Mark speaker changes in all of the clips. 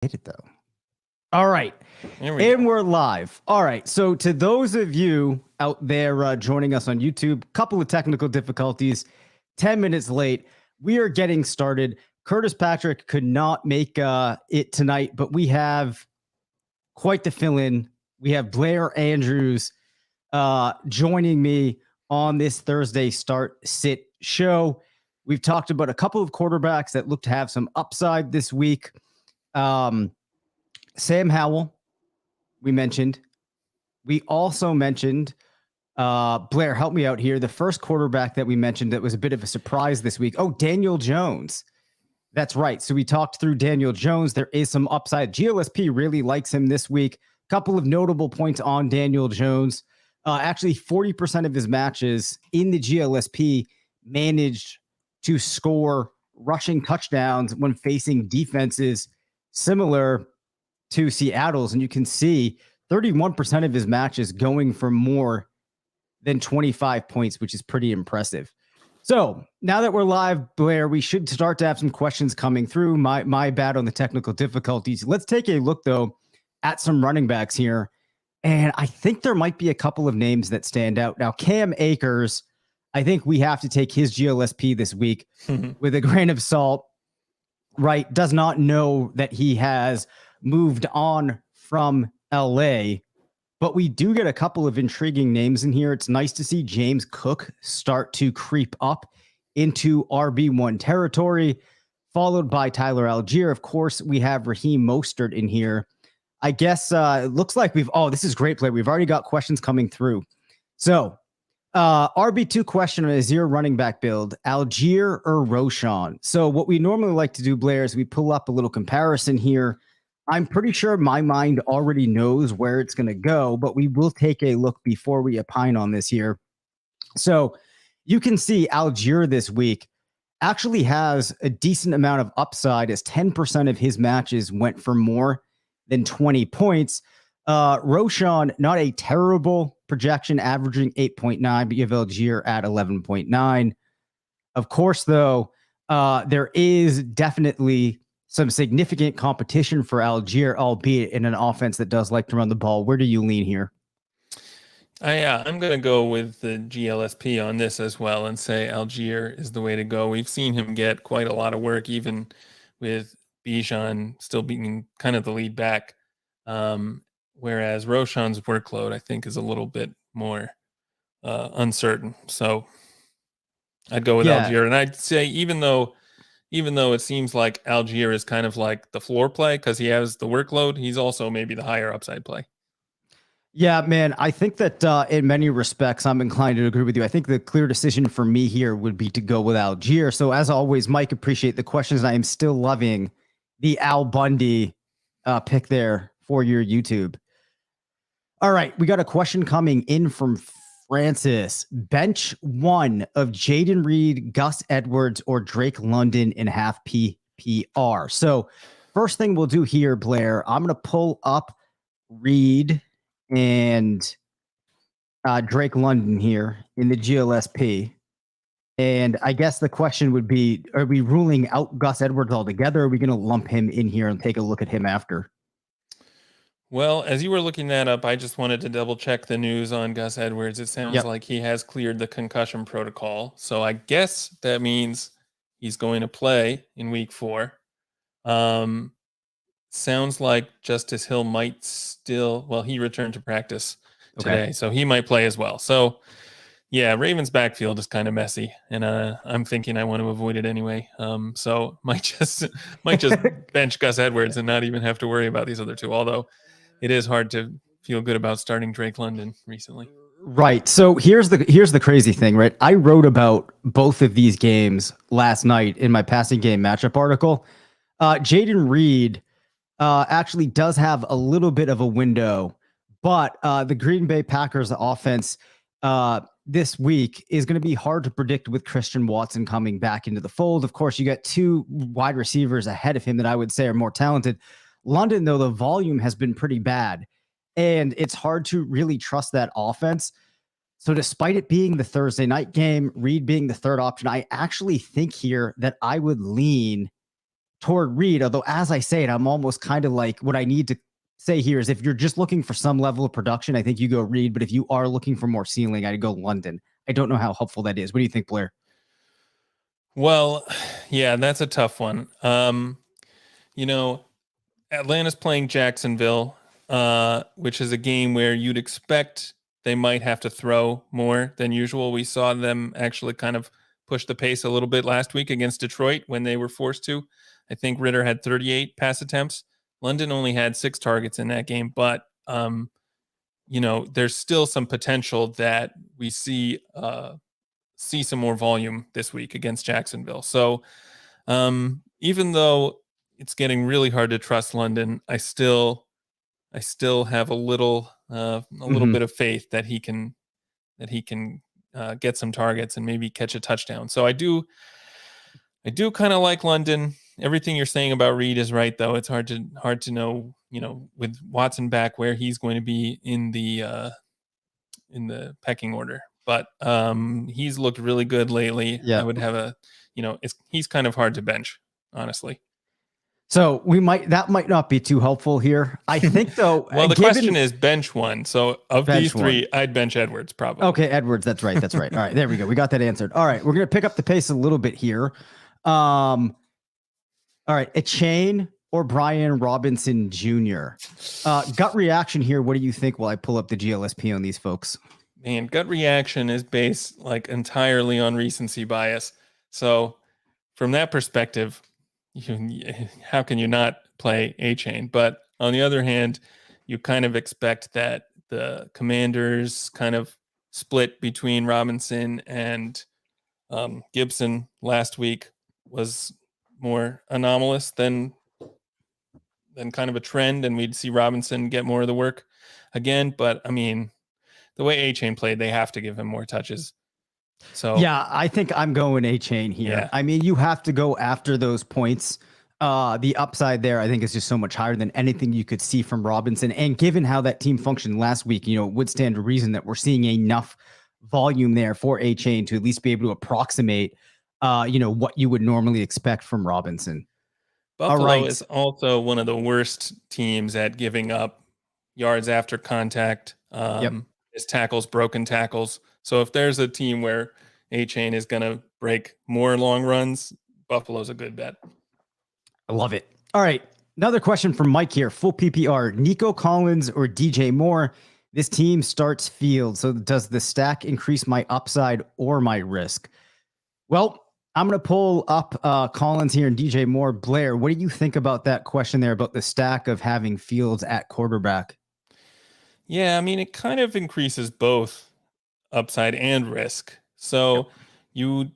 Speaker 1: Hit it though. All right. And we're live. All right. So to those of you out there joining us on YouTube, couple of technical difficulties, 10 minutes late. We are getting started. Curtis Patrick could not make it tonight, but we have quite the fill-in. We have Blair Andrews joining me on this Thursday start-sit show. We've talked about a couple of quarterbacks that look to have some upside this week. Sam Howell, we mentioned. We also mentioned, Blair, help me out here. The first quarterback that we mentioned that was a bit of a surprise this week. Oh, Daniel Jones. That's right. So we talked through Daniel Jones. There is some upside. GLSP really likes him this week. Couple of notable points on Daniel Jones. Actually, 40% of his matches in the GLSP managed to score rushing touchdowns when facing defenses similar to Seattle's. And you can see 31% of his matches going for more than 25 points, which is pretty impressive. So now that we're live, Blair, we should start to have some questions coming through. My bad on the technical difficulties. Let's take a look, though, at some running backs here. And I think there might be a couple of names that stand out. Now, Cam Akers, I think we have to take his GLSP this week with a grain of salt, right? Does not know that he has moved on from LA, but we do get a couple of intriguing names in here. It's nice to see James Cook start to creep up into RB1 territory, followed by Tyler Algier. Of course, we have Raheem Mostert in here. I guess it looks like this is great play. We've already got questions coming through. So RB2 question on a zero running back build, Algier or Roschon. So what we normally like to do, Blair, is we pull up a little comparison here. I'm pretty sure my mind already knows where it's going to go, but we will take a look before we opine on this here. So you can see Algier this week actually has a decent amount of upside as 10% of his matches went for more than 20 points. Roschon, not a terrible projection, averaging 8.9, but you have Algier at 11.9. Of course, though, there is definitely some significant competition for Algier, albeit in an offense that does like to run the ball. Where do you lean here?
Speaker 2: I'm going to go with the GLSP on this as well and say Algier is the way to go. We've seen him get quite a lot of work, even with Bijan still being kind of the lead back. Whereas Roschon's workload, I think, is a little bit more uncertain. So I'd go with Algier. And I'd say even though it seems like Algier is kind of like the floor play because he has the workload, he's also maybe the higher upside play.
Speaker 1: Yeah, man, I think that in many respects, I'm inclined to agree with you. I think the clear decision for me here would be to go with Algier. So as always, Mike, appreciate the questions. I am still loving the Al Bundy pick there for your YouTube. All right, we got a question coming in from Francis. Bench one of Jaden Reed, Gus Edwards, or Drake London in half PPR. So first thing we'll do here, Blair, I'm going to pull up Reed and Drake London here in the GLSP. And I guess the question would be, are we ruling out Gus Edwards altogether? Or are we going to lump him in here and take a look at him after?
Speaker 2: Well, as you were looking that up, I just wanted to double check the news on Gus Edwards. It sounds like he has cleared the concussion protocol. So I guess that means he's going to play in week 4. Sounds like Justice Hill might still, he returned to practice today, so he might play as well. So yeah, Ravens backfield is kind of messy, and I'm thinking I want to avoid it anyway. So might just bench Gus Edwards and not even have to worry about these other two, although it is hard to feel good about starting Drake London recently.
Speaker 1: Right. So here's the crazy thing, right? I wrote about both of these games last night in my passing game matchup article. Jaden Reed actually does have a little bit of a window, but the Green Bay Packers offense this week is going to be hard to predict with Christian Watson coming back into the fold. Of course, you got two wide receivers ahead of him that I would say are more talented. London, though, the volume has been pretty bad, and it's hard to really trust that offense. So despite it being the Thursday night game, Reed being the third option, I actually think here that I would lean toward Reed. Although, as I say it, I'm almost kind of like, what I need to say here is, if you're just looking for some level of production, I think you go Reed. But if you are looking for more ceiling, I'd go London. I don't know how helpful that is. What do you think, Blair?
Speaker 2: Well, yeah, that's a tough one. Atlanta's playing Jacksonville, which is a game where you'd expect they might have to throw more than usual. We saw them actually kind of push the pace a little bit last week against Detroit when they were forced to. I think Ritter had 38 pass attempts. London only had 6 targets in that game, but there's still some potential that we see some more volume this week against Jacksonville. So even though it's getting really hard to trust London, I still have a little bit of faith that he can get some targets and maybe catch a touchdown. So I do kind of like London. Everything you're saying about Reed is right, though. It's hard to know, with Watson back, where he's going to be in the pecking order. But he's looked really good lately.
Speaker 1: Yeah.
Speaker 2: I would have he's kind of hard to bench, honestly.
Speaker 1: So that might not be too helpful here. I think, though.
Speaker 2: Well, the question is bench one. So of these 3, I'd bench Edwards probably.
Speaker 1: Okay, Edwards. That's right. All right, there we go. We got that answered. All right, we're gonna pick up the pace a little bit here. All right, Achane or Brian Robinson Jr. Gut reaction here. What do you think? While I pull up the GLSP on these folks.
Speaker 2: Man, gut reaction is based entirely on recency bias. So from that perspective, how can you not play Achane? But on the other hand, you kind of expect that the Commanders kind of split between Robinson and Gibson last week was more anomalous than kind of a trend, and we'd see Robinson get more of the work again. But I mean, the way Achane played, they have to give him more touches. So
Speaker 1: yeah, I think I'm going Achane here.
Speaker 2: Yeah.
Speaker 1: I mean, you have to go after those points. The upside there, I think, is just so much higher than anything you could see from Robinson. And given how that team functioned last week, it would stand to reason that we're seeing enough volume there for Achane to at least be able to approximate, what you would normally expect from Robinson.
Speaker 2: Buffalo is also one of the worst teams at giving up yards after contact. His tackles, broken tackles. So if there's a team where Achane is going to break more long runs, Buffalo's a good bet.
Speaker 1: I love it. All right. Another question from Mike here. Full PPR, Nico Collins or DJ Moore? This team starts field. So does the stack increase my upside or my risk? Well, I'm going to pull up Collins here and DJ Moore. Blair, what do you think about that question there about the stack of having Fields at quarterback?
Speaker 2: Yeah, I mean, it kind of increases both upside and risk. So you,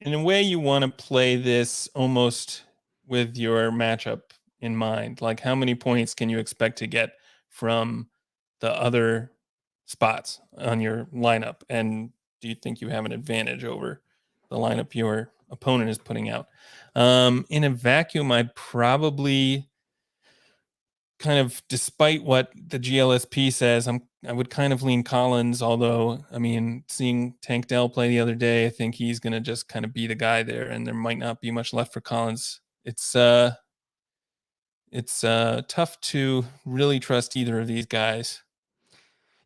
Speaker 2: in a way, you want to play this almost with your matchup in mind. Like, how many points can you expect to get from the other spots on your lineup? And do you think you have an advantage over the lineup your opponent is putting out? In a vacuum, I'd probably kind of, despite what the GLSP says, I would kind of lean Collins, although, I mean, seeing Tank Dell play the other day, I think he's going to just kind of be the guy there, and there might not be much left for Collins. It's tough to really trust either of these guys.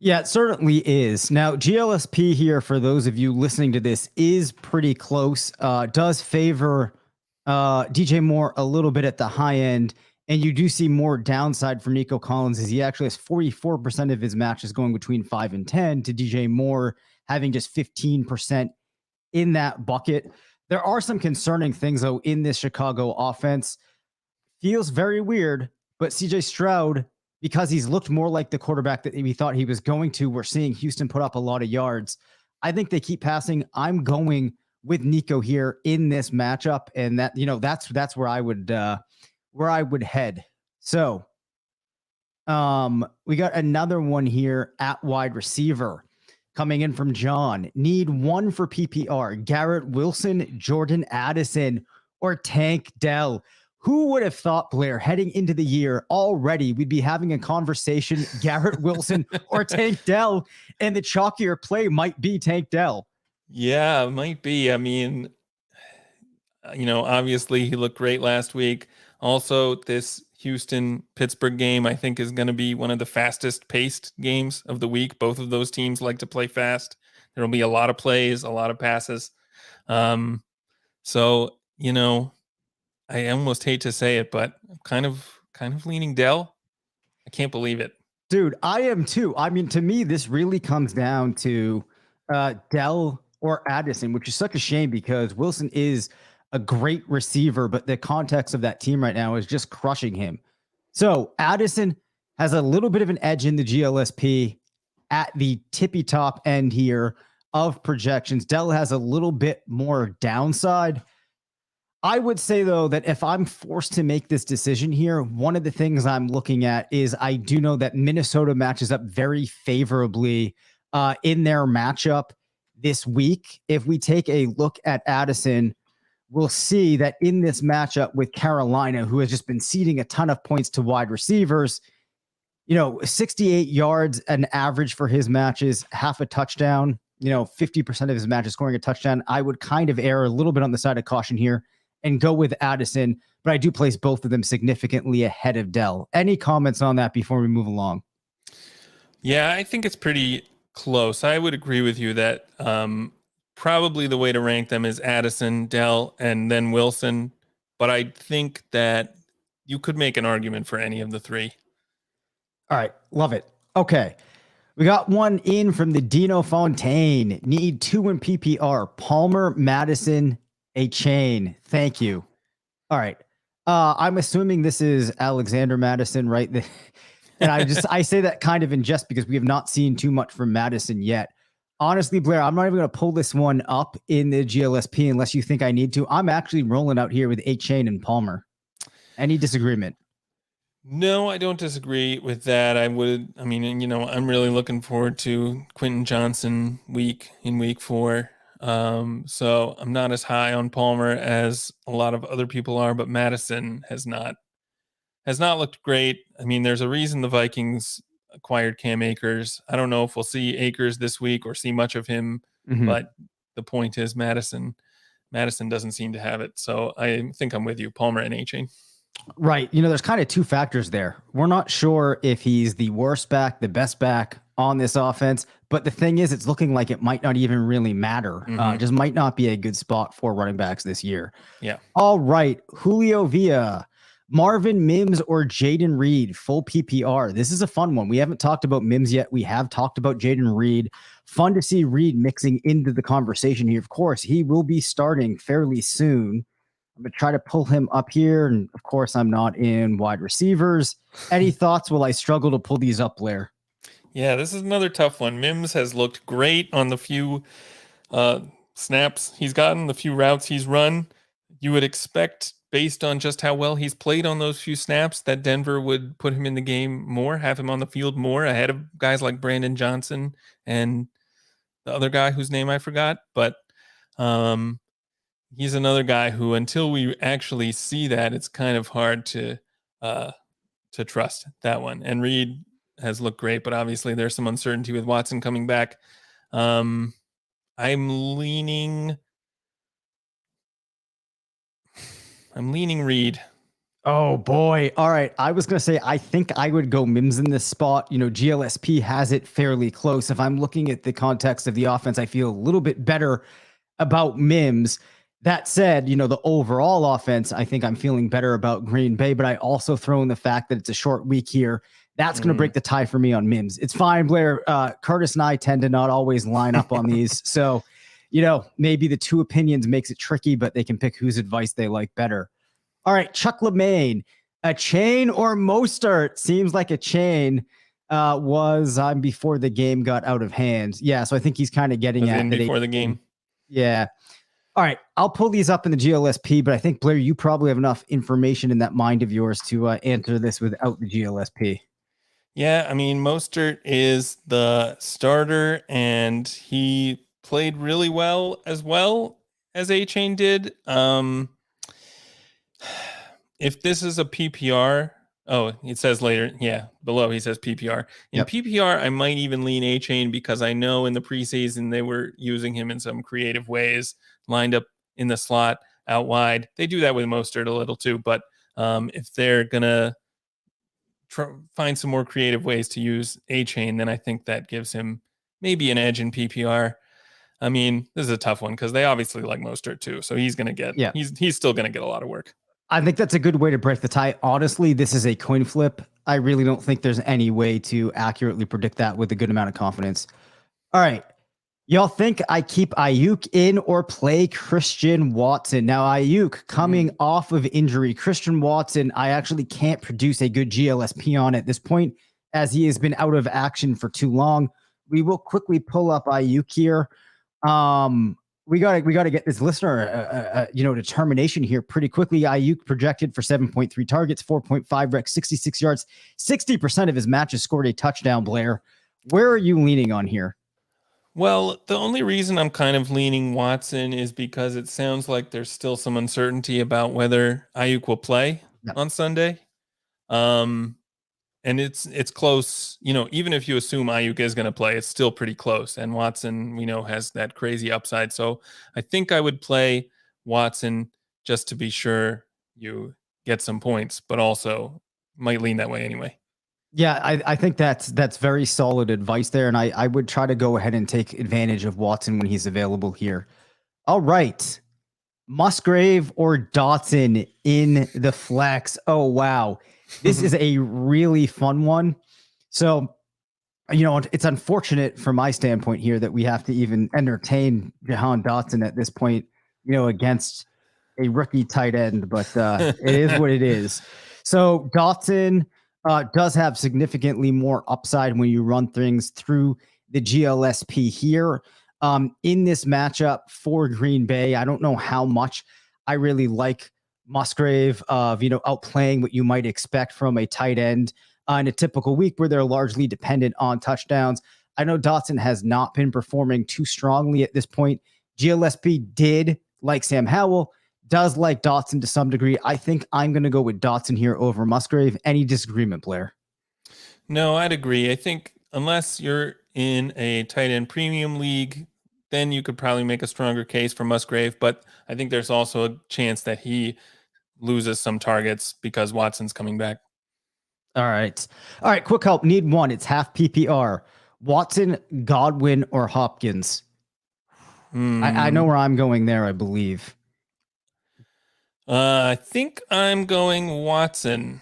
Speaker 1: Yeah, it certainly is. Now, GLSP here, for those of you listening to this, is pretty close. Does favor DJ Moore a little bit at the high end, and you do see more downside for Nico Collins, as he actually has 44% of his matches going between 5 and 10 to DJ Moore having just 15% in that bucket. There are some concerning things, though, in this Chicago offense. Feels very weird, but CJ Stroud, because he's looked more like the quarterback that we thought he was going to, we're seeing Houston put up a lot of yards. I think they keep passing. I'm going with Nico here in this matchup, and that's where I would head. So, we got another one here at wide receiver coming in from John. Need one for PPR: Garrett Wilson, Jordan Addison, or Tank Dell. Who would have thought, Blair, heading into the year already, we'd be having a conversation, Garrett Wilson or Tank Dell, and the chalkier play might be Tank Dell.
Speaker 2: Yeah, it might be. I mean, Obviously he looked great last week. Also, this Houston-Pittsburgh game, I think, is going to be one of the fastest paced games of the week. Both of those teams like to play fast. There will be a lot of plays, a lot of passes. So, I almost hate to say it, but I'm kind of leaning Dell. I can't believe it.
Speaker 1: Dude, I am too. I mean, to me, this really comes down to Dell or Addison, which is such a shame because Wilson is a great receiver, but the context of that team right now is just crushing him. So Addison has a little bit of an edge in the GLSP at the tippy top end here of projections. Dell has a little bit more downside. I would say, though, that if I'm forced to make this decision here, one of the things I'm looking at is I do know that Minnesota matches up very favorably in their matchup this week. If we take a look at Addison, we'll see that in this matchup with Carolina, who has just been ceding a ton of points to wide receivers, 68 yards an average for his matches, half a touchdown, 50% of his matches scoring a touchdown. I would kind of err a little bit on the side of caution here and go with Addison, but I do place both of them significantly ahead of Dell. Any comments on that before we move along?
Speaker 2: Yeah, I think it's pretty close. I would agree with you that probably the way to rank them is Addison, Dell, and then Wilson. But I think that you could make an argument for any of the three.
Speaker 1: All right. Love it. Okay. We got one in from the Dino Fontaine. Need 2 in PPR. Palmer, Madison, a chain. Thank you. All right. I'm assuming this is Alexander Madison, right? And I say that kind of in jest because we have not seen too much from Madison yet. Honestly, Blair, I'm not even going to pull this one up in the GLSP unless you think I need to. I'm actually rolling out here with a chain and Palmer. Any disagreement?
Speaker 2: No, I don't disagree with that. I'm really looking forward to Quentin Johnson in week 4. So I'm not as high on Palmer as a lot of other people are, but Madison has not looked great. I mean, there's a reason the Vikings acquired Cam Akers. I don't know if we'll see Akers this week or see much of him, but the point is Madison doesn't seem to have it. So I think I'm with you, Palmer and A-Chain.
Speaker 1: Right. There's kind of 2 factors there. We're not sure if he's the worst back, the best back on this offense, but the thing is, it's looking like it might not even really matter. Just might not be a good spot for running backs this year.
Speaker 2: Yeah.
Speaker 1: All right. Julio Villa, Marvin Mims, or Jaden Reed, full PPR. This is a fun one. We haven't talked about Mims yet. We have talked about Jaden Reed. Fun to see Reed mixing into the conversation here. Of course, he will be starting fairly soon. I'm going to try to pull him up here. And of course, I'm not in wide receivers. Any thoughts? Will I struggle to pull these up, Blair?
Speaker 2: Yeah, this is another tough one. Mims has looked great on the few snaps he's gotten, the few routes he's run. You would expect, based on just how well he's played on those few snaps, that Denver would put him in the game more, have him on the field more, ahead of guys like Brandon Johnson and the other guy whose name I forgot. But he's another guy who, until we actually see that, it's kind of hard to trust that one. And Reed has looked great, but obviously there's some uncertainty with Watson coming back. I'm leaning Reed.
Speaker 1: Oh boy. All right. I was going to say, I think I would go Mims in this spot. GLSP has it fairly close. If I'm looking at the context of the offense, I feel a little bit better about Mims. That said, the overall offense, I think I'm feeling better about Green Bay, but I also throw in the fact that it's a short week here. That's going to break the tie for me on Mims. It's fine, Blair. Curtis and I tend to not always line up on these. So, maybe the 2 opinions makes it tricky, but they can pick whose advice they like better. All right, Chuck LeMaine, a chain or Mostert? Seems like a chain was before the game got out of hand. Yeah, so I think he's kind of getting at
Speaker 2: before the game.
Speaker 1: Yeah. All right, I'll pull these up in the GLSP, but I think, Blair, you probably have enough information in that mind of yours to answer this without the GLSP.
Speaker 2: Yeah, I mean, Mostert is the starter, and he played really well as A-Chain did. If this is a PPR, it says later, below he says PPR. In PPR, I might even lean A-Chain because I know in the preseason they were using him in some creative ways, lined up in the slot out wide. They do that with Mostert a little too, but if they're gonna find some more creative ways to use A-Chain, then I think that gives him maybe an edge in PPR. I mean, this is a tough one because they obviously like Mostert too, so he's gonna get he's still gonna get a lot of work.
Speaker 1: I think that's a good way to break the tie. Honestly, this is a coin flip. I really don't think there's any way to accurately predict that with a good amount of confidence. All right. Y'all think I keep Ayuk in or play Christian Watson? Now, Ayuk coming off of injury. Christian Watson, I actually can't produce a good GLSP on at this point as he has been out of action for too long. We will quickly pull up Ayuk here. We got to get this listener, determination here pretty quickly. Ayuk projected for 7.3 targets, 4.5 recs, 66 yards, 60% of his matches scored a touchdown. Blair, where are you leaning on here?
Speaker 2: Well, the only reason I'm kind of leaning Watson is because it sounds like there's still some uncertainty about whether Ayuk will play on Sunday. And it's close, even if you assume Ayuk is going to play, it's still pretty close. And Watson, we know, has that crazy upside. So I think I would play Watson just to be sure you get some points, but also might lean that way anyway.
Speaker 1: Yeah, I think that's very solid advice there. And I would try to go ahead and take advantage of Watson when he's available here. All right. Musgrave or Dotson in the flex. Oh, wow. This is a really fun one. So, it's unfortunate from my standpoint here that we have to even entertain Jahan Dotson at this point, against a rookie tight end, but it is what it is. So Dotson does have significantly more upside when you run things through the GLSP here. In this matchup for Green Bay, I don't know how much I really like Musgrave of, outplaying what you might expect from a tight end in a typical week where they're largely dependent on touchdowns. I know Dotson has not been performing too strongly at this point. GLSP did like Sam Howell, does like Dotson to some degree. I think I'm going to go with Dotson here over Musgrave. Any disagreement, Blair?
Speaker 2: No, I'd agree. I think unless you're in a tight end premium league, then you could probably make a stronger case for Musgrave. But I think there's also a chance that he loses some targets because Watson's coming back.
Speaker 1: All right. Quick help. Need one. It's half PPR. Watson, Godwin, or Hopkins? I know where I'm going there, I believe.
Speaker 2: I think I'm going Watson.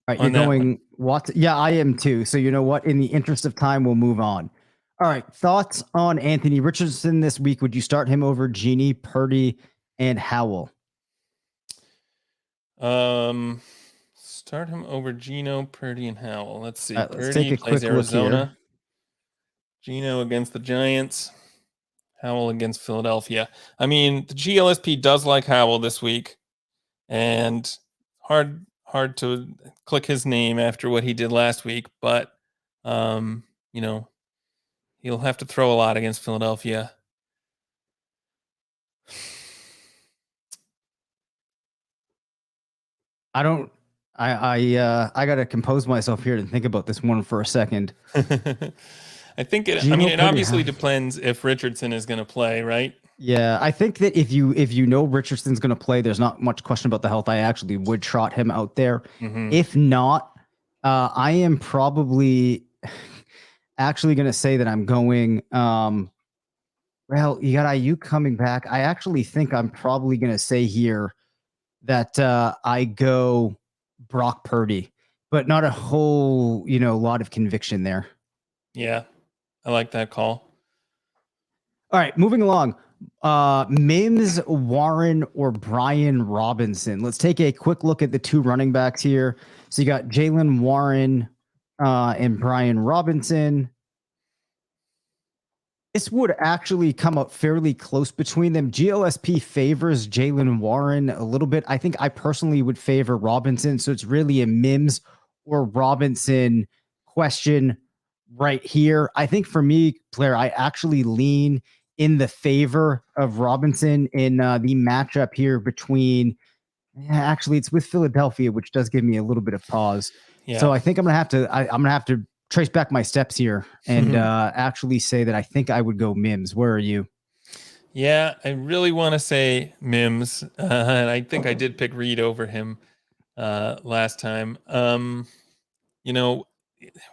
Speaker 1: All right, you're going Watson. Yeah, I am too. So you know what? In the interest of time, we'll move on. All right. Thoughts on Anthony Richardson this week? Would you start him over Genie, Purdy, and Howell?
Speaker 2: Start him over Geno, Purdy, and Howell. Let's see.
Speaker 1: Let's take a quick
Speaker 2: Arizona.
Speaker 1: look here.
Speaker 2: Geno against the Giants. Howell against Philadelphia. I mean, the GLSP does like Howell this week, and hard to click his name after what he did last week, but he'll have to throw a lot against Philadelphia.
Speaker 1: I got to compose myself here and think about this one for a second.
Speaker 2: I think it obviously depends if Richardson is going to play, right?
Speaker 1: Yeah, I think that if you know Richardson's going to play, there's not much question about the health. I actually would trot him out there. Mm-hmm. If not, I am probably actually going to say that I'm going. Well, you got Ayuk coming back. I actually think I'm probably going to say here that I go Brock Purdy, but not a whole lot of conviction there.
Speaker 2: Yeah, I like that call.
Speaker 1: All right, moving along. Mims, Warren, or Brian Robinson. Let's take a quick look at the two running backs here. So you got Jaylen Warren and Brian Robinson. This would actually come out fairly close between them. GLSP favors Jaylen Warren a little bit. I think I personally would favor Robinson. So it's really a Mims or Robinson question right here. I think for me, Blair, I actually lean in the favor of Robinson in the matchup here between, actually it's with Philadelphia, which does give me a little bit of pause. Yeah. So I think I'm gonna have to trace back my steps here and actually say that I think I would go Mims. Where are you?
Speaker 2: Yeah, I really want to say Mims, and I think I did pick Reed over him last time. You know,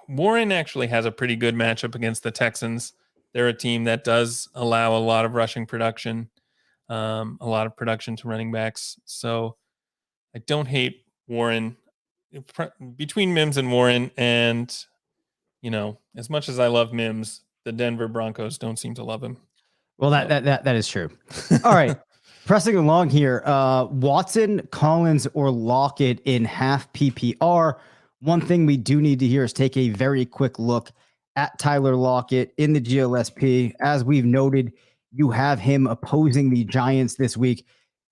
Speaker 2: Warren actually has a pretty good matchup against the Texans. They're a team that does allow a lot of rushing production, a lot of production to running backs. So I don't hate Warren. Between Mims and Warren, and as much as I love Mims, the Denver Broncos don't seem to love him.
Speaker 1: Well, that is true. All right. Pressing along here, Watson, Collins, or Lockett in half PPR. One thing we do need to hear is take a very quick look at Tyler Lockett in the GLSP. As we've noted, you have him opposing the Giants this week.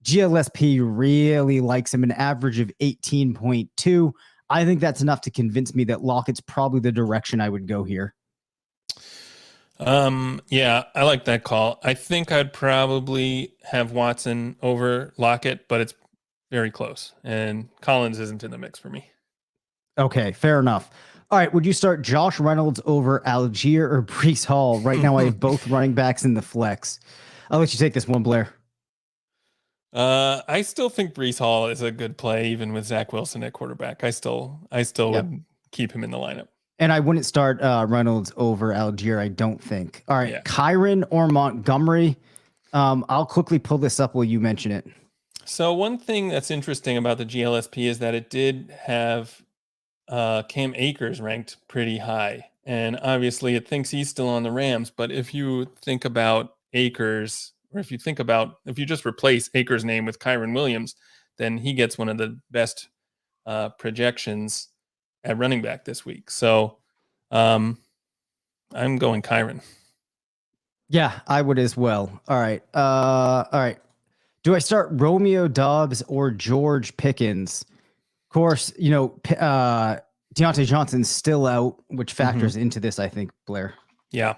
Speaker 1: GLSP really likes him, an average of 18.2. I think that's enough to convince me that Lockett's probably the direction I would go here.
Speaker 2: Yeah, I like that call. I think I'd probably have Watson over Lockett, but it's very close. And Collins isn't in the mix for me.
Speaker 1: Okay, fair enough. All right, would you start Josh Reynolds over Algier or Breece Hall? Right now, I have both running backs in the flex. I'll let you take this one, Blair.
Speaker 2: I still think Breece Hall is a good play, even with Zach Wilson at quarterback. I still would keep him in the lineup.
Speaker 1: And I wouldn't start Reynolds over Algier, I don't think. All right, Kyren or Montgomery. I'll quickly pull this up while you mention it.
Speaker 2: So one thing that's interesting about the GLSP is that it did have Cam Akers ranked pretty high. And obviously it thinks he's still on the Rams. But if you think about Akers, or if you just replace Akers' name with Kyren Williams, then he gets one of the best projections at running back this week. So I'm going Kyren.
Speaker 1: Yeah, I would as well. All right. All right. Do I start Romeo Doubs or George Pickens? Of course, Deontay Johnson's still out, which factors into this, I think, Blair.
Speaker 2: Yeah.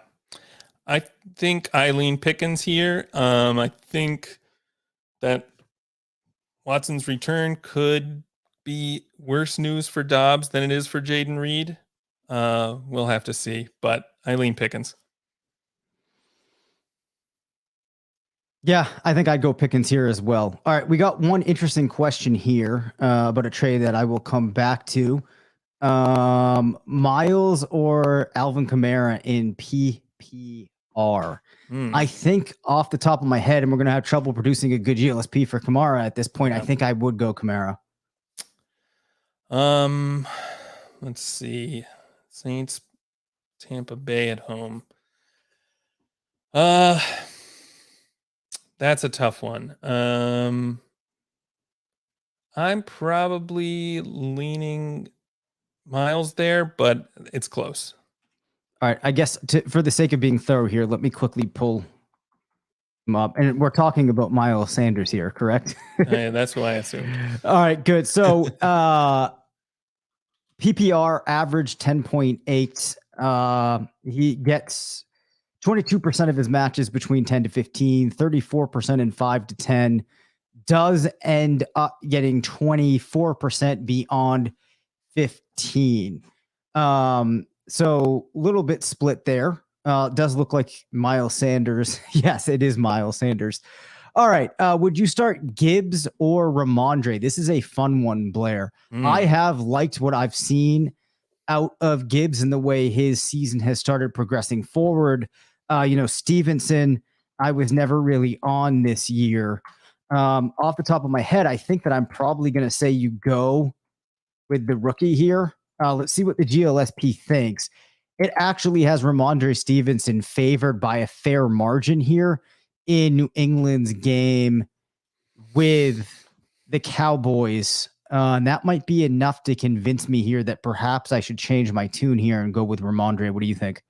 Speaker 2: I think I lean Pickens here. I think that Watson's return could be worse news for Dobbs than it is for Jaden Reed. We'll have to see, but I lean Pickens.
Speaker 1: Yeah, I think I'd go Pickens here as well. All right, we got one interesting question here about a trade that I will come back to. Miles or Alvin Kamara in PPR? I think off the top of my head, and we're going to have trouble producing a good GLSP for Kamara at this point, I think I would go Kamara.
Speaker 2: Let's see. Saints, Tampa Bay at home. That's a tough one. I'm probably leaning Miles there, but it's close.
Speaker 1: All right. I guess for the sake of being thorough here, let me quickly pull him up. And we're talking about Miles Sanders here, correct?
Speaker 2: Yeah, that's what I assumed.
Speaker 1: All right, good. So PPR average 10.8. He gets 22% of his matches between 10 to 15, 34% in 5 to 10, does end up getting 24% beyond 15. So a little bit split there. Does look like Miles Sanders. Yes, it is Miles Sanders. All right. Would you start Gibbs or Ramondre? This is a fun one, Blair. I have liked what I've seen out of Gibbs and the way his season has started progressing forward. Stevenson, I was never really on this year. Off the top of my head, I think that I'm probably going to say you go with the rookie here. Let's see what the GLSP thinks. It actually has Ramondre Stevenson favored by a fair margin here in New England's game with the Cowboys. And that might be enough to convince me here that perhaps I should change my tune here and go with Ramondre. What do you think?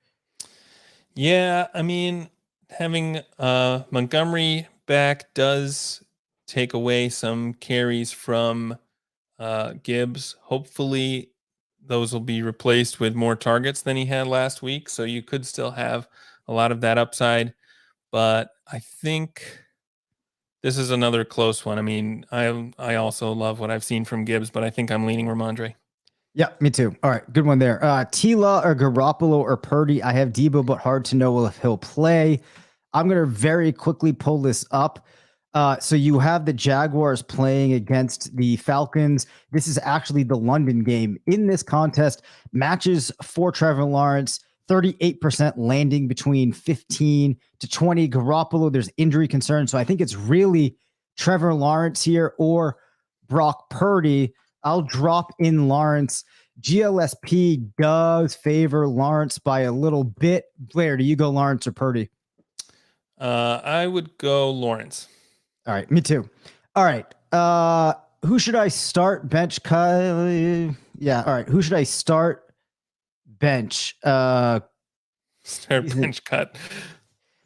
Speaker 2: Yeah, I mean, having Montgomery back does take away some carries from Gibbs. Hopefully, those will be replaced with more targets than he had last week. So you could still have a lot of that upside. But I think this is another close one. I mean, I also love what I've seen from Gibbs, but I think I'm leaning Ramondre.
Speaker 1: Yeah, me too. All right, good one there. Tila or Garoppolo or Purdy. I have Debo, but hard to know if he'll play. I'm going to very quickly pull this up. So you have the Jaguars playing against the Falcons. This is actually the London game. In this contest, matches for Trevor Lawrence, 38% landing between 15 to 20. Garoppolo, there's injury concerns. So I think it's really Trevor Lawrence here or Brock Purdy. I'll drop in Lawrence. GLSP does favor Lawrence by a little bit. Blair, do you go Lawrence or Purdy?
Speaker 2: I would go Lawrence.
Speaker 1: All right, me too. All right. Who should I start? Bench cut? Yeah. All right. Who should I start? Bench.
Speaker 2: Start bench cut.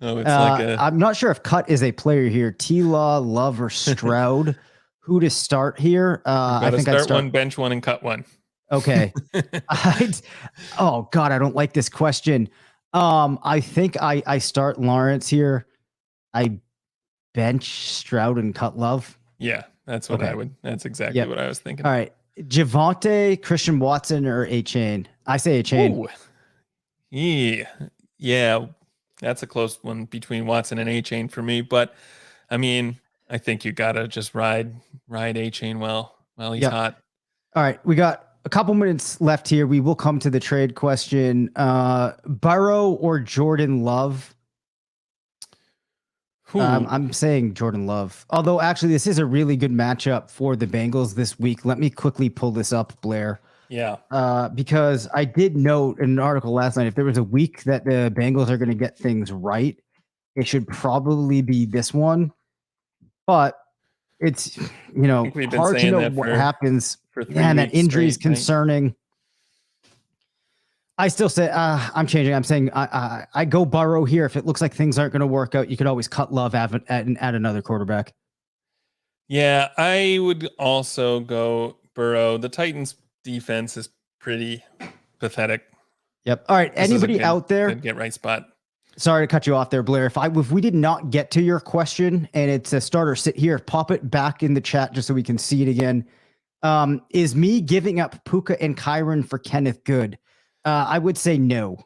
Speaker 2: Oh, it's like a.
Speaker 1: I'm not sure if cut is a player here. T-Law, Love, or Stroud. Who to start here? I think I start
Speaker 2: one, bench one, and cut one.
Speaker 1: Okay. Oh God, I don't like this question. I think I start Lawrence here. I bench Stroud and cut Love.
Speaker 2: Yeah, that's what I would. That's exactly what I was thinking.
Speaker 1: All right, Javonte, Christian Watson, or A-Chain. I say A-Chain.
Speaker 2: Yeah, that's a close one between Watson and A-Chain for me. But I mean, I think you gotta just ride A-Chain while he's hot.
Speaker 1: All right, we got a couple minutes left here. We will come to the trade question. Burrow or Jordan Love? I'm saying Jordan Love. Although, actually, this is a really good matchup for the Bengals this week. Let me quickly pull this up, Blair.
Speaker 2: Yeah.
Speaker 1: Because I did note in an article last night, if there was a week that the Bengals are going to get things right, it should probably be this one. But it's, hard to know what happens. And that injury is concerning. Right? I still say I'm changing. I'm saying I go Burrow here. If it looks like things aren't going to work out, you could always cut Love and add another quarterback.
Speaker 2: Yeah, I would also go Burrow. The Titans' defense is pretty pathetic.
Speaker 1: Yep. All right. Anybody out there?
Speaker 2: Get right spot.
Speaker 1: Sorry to cut you off there, Blair. If we did not get to your question and it's a starter sit here, pop it back in the chat just so we can see it again. Is me giving up Puka and Kyron for Kenneth good? I would say no.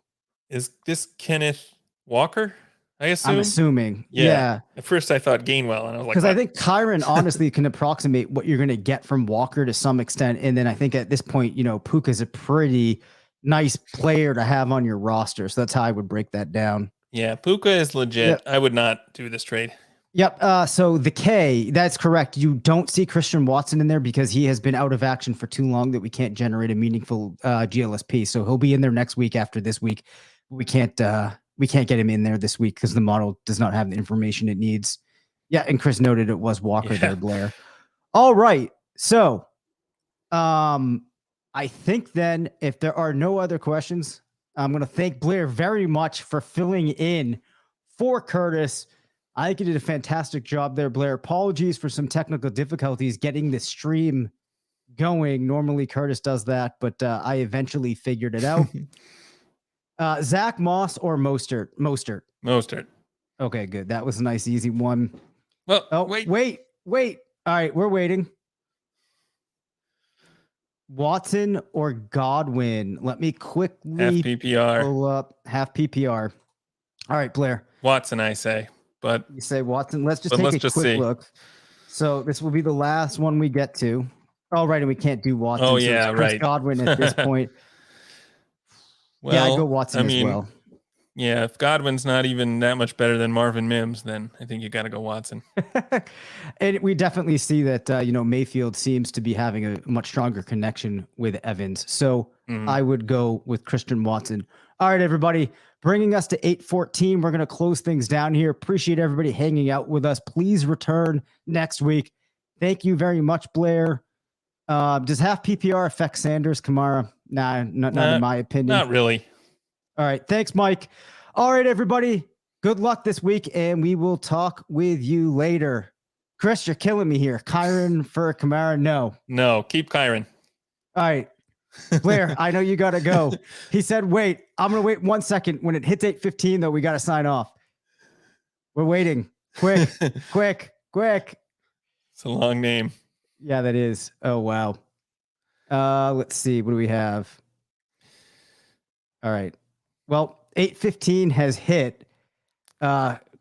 Speaker 2: Is this Kenneth Walker? I assume.
Speaker 1: I'm assuming.
Speaker 2: Yeah. At first I thought Gainwell, and I was like,
Speaker 1: because I think Kyron honestly can approximate what you're going to get from Walker to some extent. And then I think at this point, Puka's a pretty nice player to have on your roster. So that's how I would break that down.
Speaker 2: Yeah, Puka is legit. Yep. I would not do this trade.
Speaker 1: Yep. So the K, that's correct. You don't see Christian Watson in there because he has been out of action for too long that we can't generate a meaningful GLSP. So he'll be in there next week after this week. We can't get him in there this week because the model does not have the information it needs. Yeah. And Chris noted it was Walker there, Blair. All right. So I think then if there are no other questions, I'm going to thank Blair very much for filling in for Curtis. I think you did a fantastic job there, Blair. Apologies for some technical difficulties getting the stream going. Normally Curtis does that, but I eventually figured it out. Zach Moss or Mostert?
Speaker 2: Mostert.
Speaker 1: Okay, good. That was a nice, easy one.
Speaker 2: Well,
Speaker 1: wait. All right, we're waiting. Watson or Godwin? Let me quickly
Speaker 2: half PPR.
Speaker 1: Pull up half PPR. All right, Blair.
Speaker 2: Watson, I say. But
Speaker 1: you say Watson. Let's just take a quick look. So this will be the last one we get to. Oh, right, and we can't do Watson.
Speaker 2: Oh, yeah, so right.
Speaker 1: Godwin at this point.
Speaker 2: Well,
Speaker 1: yeah, I go Watson as well.
Speaker 2: Yeah, if Godwin's not even that much better than Marvin Mims, then I think you got to go Watson.
Speaker 1: And we definitely see that Mayfield seems to be having a much stronger connection with Evans. So I would go with Christian Watson. All right, everybody. Bringing us to 8:14. We're going to close things down here. Appreciate everybody hanging out with us. Please return next week. Thank you very much, Blair. Does half PPR affect Sanders, Kamara? Nah, not in my opinion.
Speaker 2: Not really.
Speaker 1: All right. Thanks, Mike. All right, everybody. Good luck this week, and we will talk with you later. Chris, you're killing me here. Kyron for Kamara? No,
Speaker 2: keep Kyron.
Speaker 1: All right. Blair, I know you got to go. He said, wait, I'm going to wait 1 second. When it hits 8:15, though, we got to sign off. We're waiting. Quick.
Speaker 2: It's a long name.
Speaker 1: Yeah, that is. Oh, wow. Let's see. What do we have? All right. Well, 8:15 has hit.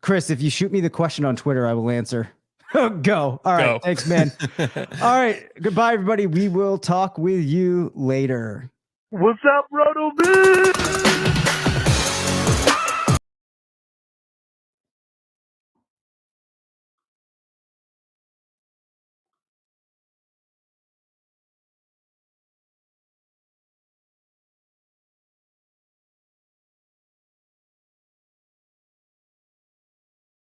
Speaker 1: Chris, if you shoot me the question on Twitter, I will answer. Go. All right.
Speaker 2: Go.
Speaker 1: Thanks, man. All right. Goodbye, everybody. We will talk with you later.
Speaker 3: What's up, RotoViz?